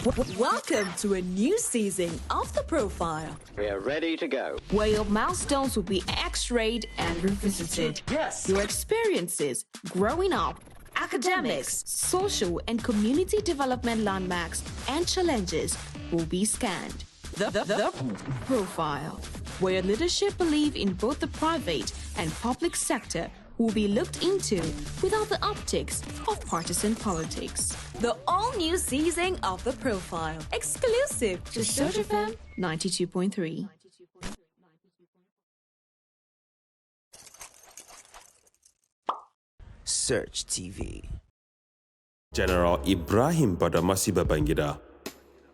Welcome to a new season of The Profile. We are ready to go. Where your milestones will be x-rayed and revisited. Yes. Your experiences growing up, academics, social and community development landmarks, and challenges will be scanned. The Profile, where your leadership believe in both the private and public sector will be looked into without the optics of partisan politics. The all-new season of The Profile, exclusive to Search FM 92.3. Search TV. General Ibrahim Badamasi Babangida.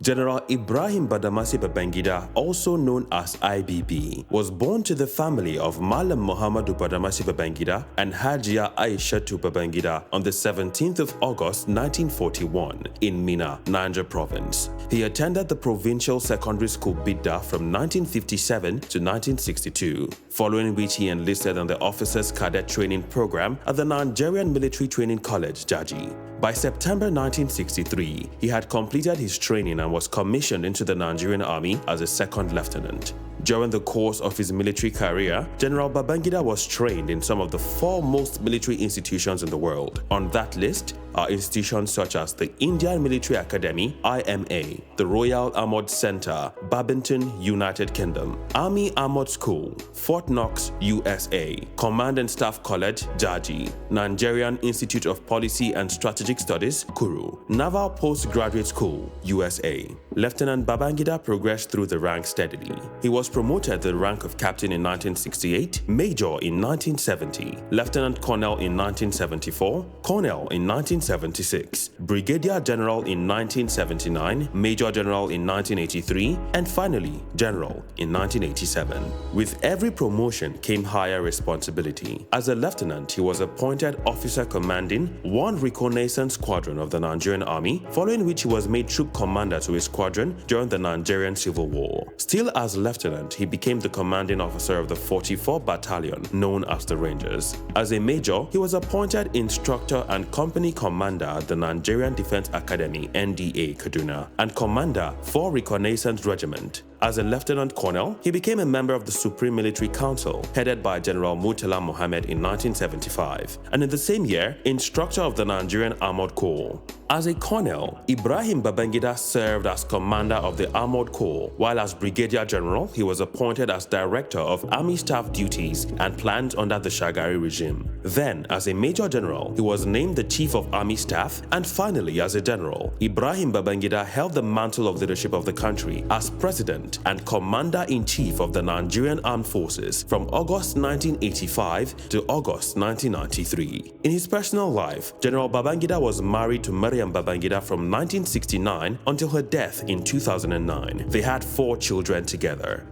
General Ibrahim Badamasi Babangida, also known as IBB, was born to the family of Malam Muhammadu Badamasi Babangida and Hajia Aishatu Babangida on the 17th of August 1941 in Mina, Niger Province. He attended the Provincial Secondary School Bidda from 1957 to 1962, following which he enlisted on the Officers Cadet Training Program at the Nigerian Military Training College, Jaji. By September 1963, he had completed his training and was commissioned into the Nigerian Army as a second lieutenant. During the course of his military career, General Babangida was trained in some of the foremost military institutions in the world. On that list are institutions such as the Indian Military Academy, IMA, the Royal Armoured Center, Babington, United Kingdom, Army Armoured School, Fort Knox, USA, Command and Staff College, Jaji, Nigerian Institute of Policy and Strategic Studies, Kuru, Naval Postgraduate School, USA. Lieutenant Babangida progressed through the ranks steadily. He was promoted to the rank of captain in 1968, major in 1970, lieutenant colonel in 1974, colonel in 1976, brigadier general in 1979, major general in 1983, and finally, general in 1987. With every promotion came higher responsibility. As a lieutenant, he was appointed officer commanding 1 Reconnaissance Squadron of the Nigerian Army, following which he was made troop commander to his squadron during the Nigerian Civil War. Still as lieutenant, he became the commanding officer of the 44th Battalion, known as the Rangers. As a major, he was appointed instructor and company commander at the Nigerian Defense Academy, NDA, Kaduna, and commander for Reconnaissance Regiment. As a lieutenant colonel, he became a member of the Supreme Military Council, headed by General Murtala Mohammed in 1975, and in the same year, instructor of the Nigerian Armored Corps. As a colonel, Ibrahim Babangida served as commander of the Armored Corps, while as brigadier general, he was appointed as director of Army Staff Duties and Plans under the Shagari regime. Then, as a major general, he was named the Chief of Army Staff, and finally, as a general, Ibrahim Babangida held the mantle of leadership of the country as president and commander-in-chief of the Nigerian Armed Forces from August 1985 to August 1993. In his personal life, General Babangida was married to Maryam Babangida from 1969 until her death in 2009. They had 4 children together.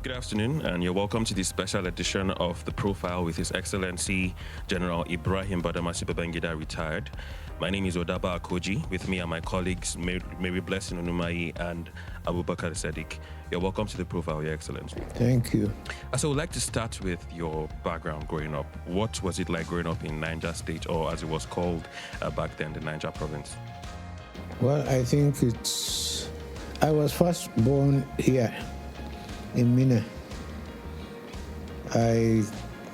Good afternoon, and you're welcome to this special edition of The Profile with His Excellency General Ibrahim Badamasi Babangida, retired. My name is Odaba Akoji. With me are my colleagues Mary Blessing Onumai and Abubakar Sadiq. You're welcome to The Profile, Your Excellency. Thank you. So I would like to start with your background growing up. What was it like growing up in Niger State, or as it was called back then, the Niger Province? Well, I think I was first born here in Mina. I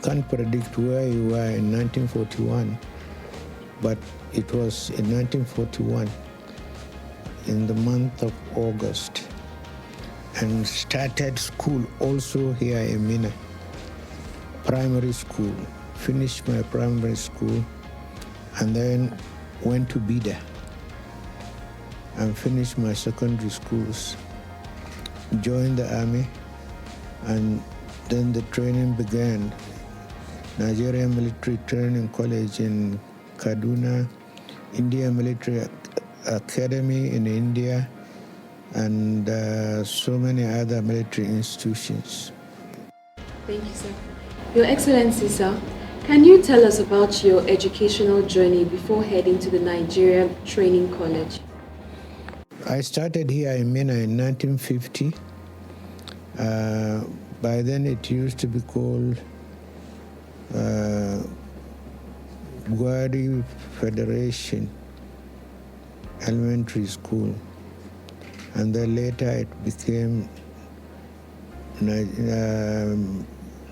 can't predict where you were in 1941, but it was in 1941, in the month of August, and started school also here in Mina, primary school. Finished my primary school, and then went to Bida and finished my secondary schools, joined the army, and then the training began. Nigerian Military Training College in Kaduna, Indian Military Academy in India, and so many other military institutions. Thank you, sir. Your Excellency, sir, can you tell us about your educational journey before heading to the Nigerian Training College? I started here in Mina in 1950. By then it used to be called Gwari Federation. elementary school, and then later it became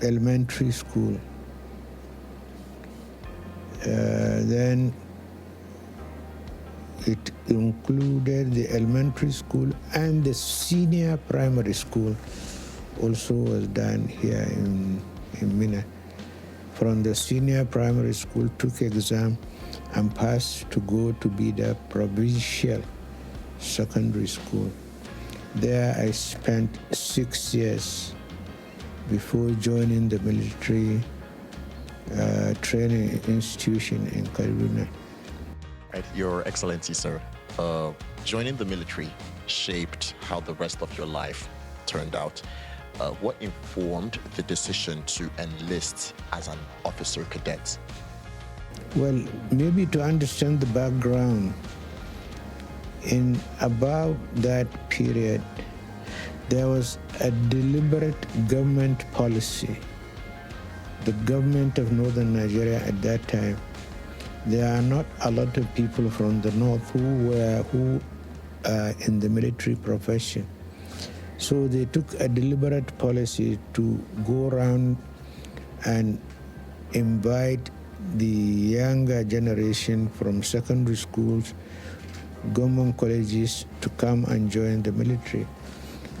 elementary school. Then it included the elementary school, and the senior primary school also was done here in Minna. From the senior primary school, took exam and passed to go to be the provincial secondary school. There I spent 6 years before joining the military training institution in Kaduna. Right, Your Excellency, sir, joining the military shaped how the rest of your life turned out. What informed the decision to enlist as an officer cadet? Well, maybe to understand the background, in about that period, there was a deliberate government policy. The government of northern Nigeria at that time, there are not a lot of people from the north who are in the military profession. So they took a deliberate policy to go around and invite the younger generation from secondary schools, government colleges to come and join the military.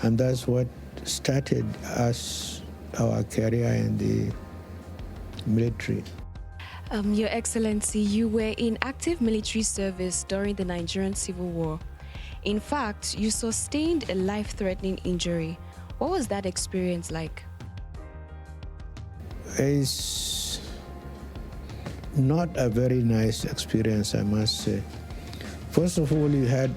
And that's what started our career in the military. Your Excellency, you were in active military service during the Nigerian Civil War. In fact, you sustained a life-threatening injury. What was that experience like? It's not a very nice experience, I must say. First of all, you had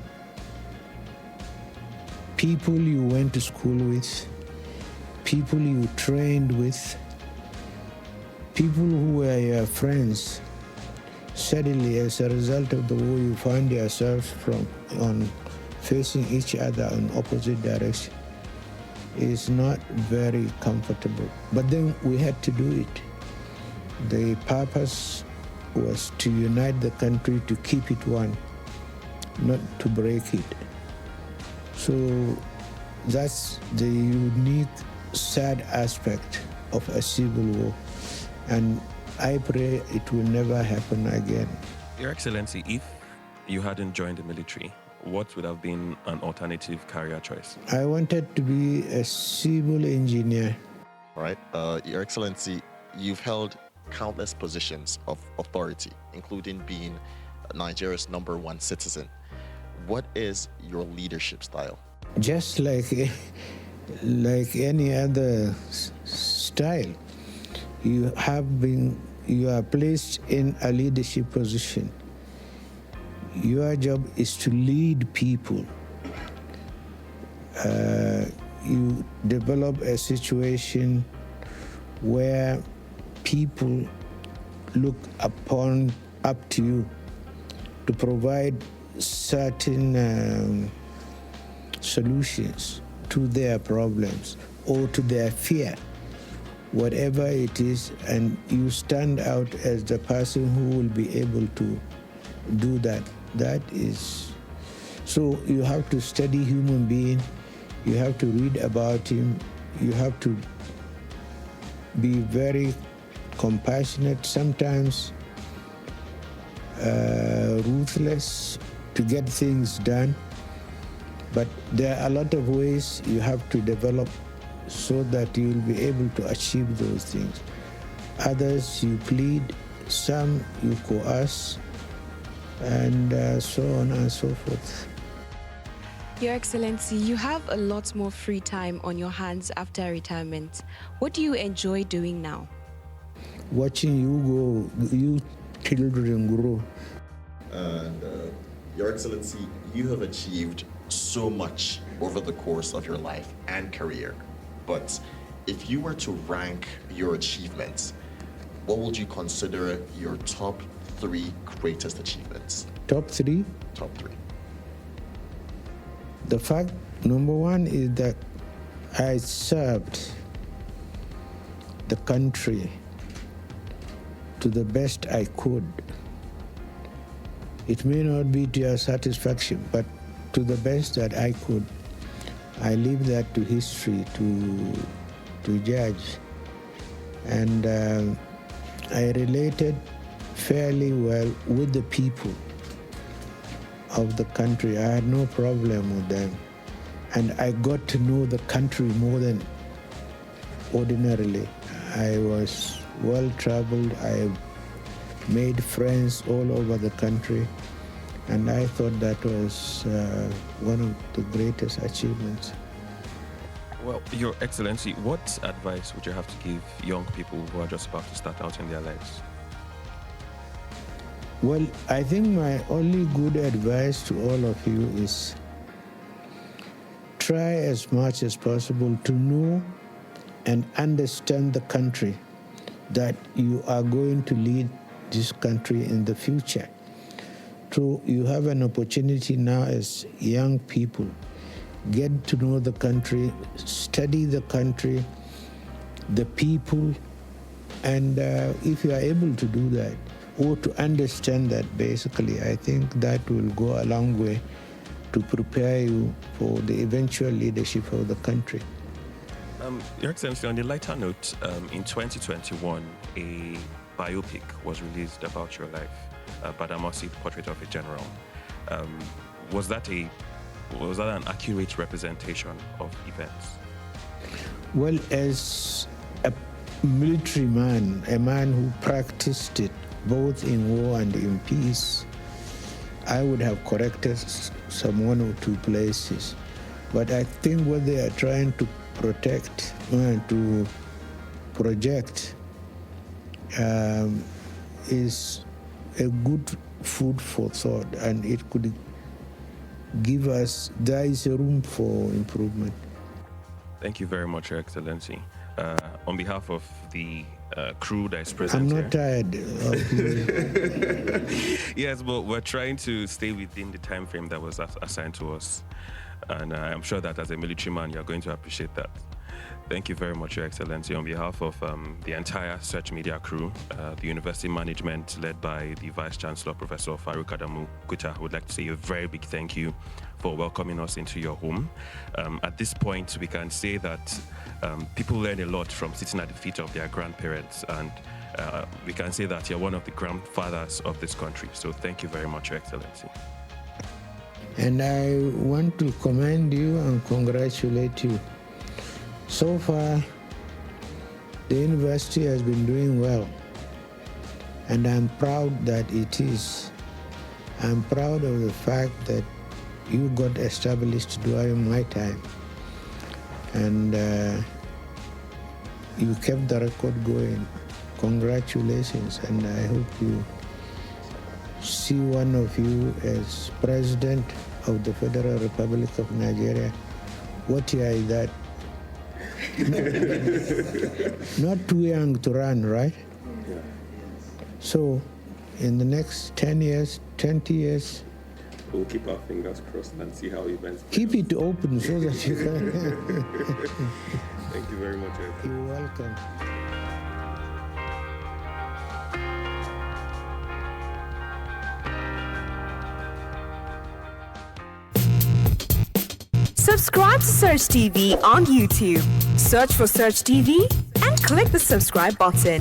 people you went to school with, people you trained with, people who were your friends. Suddenly, as a result of the war, you find yourself facing each other in opposite direction. It's not very comfortable. But then we had to do it. The purpose was to unite the country, to keep it one, not to break it. So that's the unique, sad aspect of a civil war. And I pray it will never happen again. Your Excellency, if you hadn't joined the military, what would have been an alternative career choice? I wanted to be a civil engineer. All right, Your Excellency, you've held countless positions of authority, including being Nigeria's #1 citizen. What is your leadership style? Just like any other style, you are placed in a leadership position. Your job is to lead people. You develop a situation where people look up to you to provide certain solutions to their problems or to their fear, whatever it is, and you stand out as the person who will be able to do that. That is, so you have to study human being, you have to read about him, you have to be very compassionate, sometimes ruthless to get things done. But there are a lot of ways you have to develop so that you will be able to achieve those things. Others you plead, some you coerce, and so on and so forth. Your Excellency, you have a lot more free time on your hands after retirement. What do you enjoy doing now? Watching you children grow. And Your Excellency, you have achieved so much over the course of your life and career. But if you were to rank your achievements, what would you consider your top 3 greatest achievements? Top 3? Top 3. The fact, number 1, is that I served the country to the best I could. It may not be to your satisfaction, but to the best that I could, I leave that to history to judge. And I related fairly well with the people of the country. I had no problem with them. And I got to know the country more than ordinarily. I was well-traveled. I made friends all over the country. And I thought that was one of the greatest achievements. Well, Your Excellency, what advice would you have to give young people who are just about to start out in their lives? Well, I think my only good advice to all of you is try as much as possible to know and understand the country that you are going to lead this country in the future. So you have an opportunity now as young people, get to know the country, study the country, the people, and if you are able to do that, or to understand that basically, I think that will go a long way to prepare you for the eventual leadership of the country. Your Excellency, on the lighter note, in 2021, a biopic was released about your life, Badamasi, Portrait of a General. Was that an accurate representation of events? Well, as a military man, a man who practiced it both in war and in peace, I would have corrected some one or two places. But I think what they are trying to protect and to project is a good food for thought, and it could give us, there is a room for improvement. Thank you very much, Your Excellency. On behalf of the crew that is present I'm here. not tired of you. Yes, but we're trying to stay within the time frame that was assigned to us. And I'm sure that as a military man, you're going to appreciate that. Thank you very much, Your Excellency. On behalf of the entire Search Media crew, the university management led by the Vice Chancellor, Professor Farouk Adamu Kuta, would like to say a very big thank you for welcoming us into your home. At this point, we can say that people learn a lot from sitting at the feet of their grandparents, and we can say that you're one of the grandfathers of this country. So thank you very much, Your Excellency. And I want to commend you and congratulate you. So far, the university has been doing well, and I'm proud that it is. I'm proud of the fact that you got established during my time, and you kept the record going. Congratulations, and I hope you see one of you as President of the Federal Republic of Nigeria. What year is that? Not too young to run, right? Yeah. So, in the next 10 years, 20 years, we'll keep our fingers crossed and see how events go. Keep it open so that you can. Thank you very much. You're welcome. Subscribe to Search TV on YouTube. Search for Search TV and click the subscribe button.